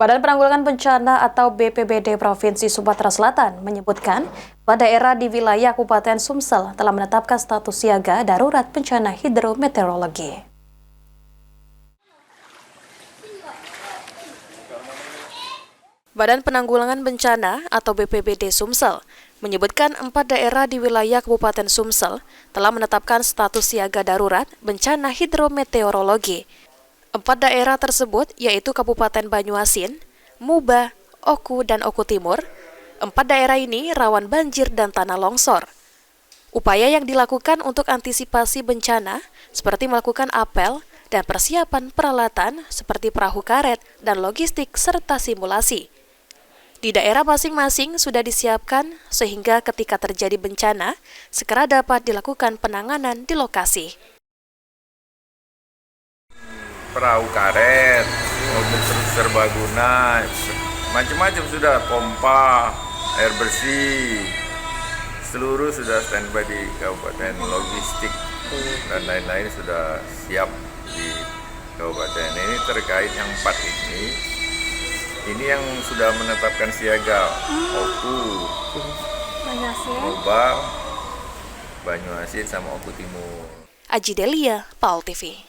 Badan Penanggulangan Bencana atau BPBD Provinsi Sumatera Selatan menyebutkan pada daerah di wilayah Kabupaten Sumsel telah menetapkan status siaga darurat bencana hidrometeorologi. Badan Penanggulangan Bencana atau BPBD Sumsel menyebutkan 4 daerah di wilayah Kabupaten Sumsel telah menetapkan status siaga darurat bencana hidrometeorologi. 4 daerah tersebut yaitu Kabupaten Banyuasin, Muba, Oku, dan Oku Timur. 4 daerah ini rawan banjir dan tanah longsor. Upaya yang dilakukan untuk antisipasi bencana seperti melakukan apel dan persiapan peralatan seperti perahu karet dan logistik serta simulasi. Di daerah masing-masing sudah disiapkan sehingga ketika terjadi bencana, segera dapat dilakukan penanganan di lokasi. Perahu karet, mobil serbaguna, macam-macam sudah, pompa, air bersih, seluruh sudah standby di kabupaten, logistik dan lain-lain sudah siap di kabupaten. Ini terkait yang 4 ini yang sudah menetapkan siaga, Oku, Mobar, Banyuasin sama Oku Timur. Aji Delia, PAL TV.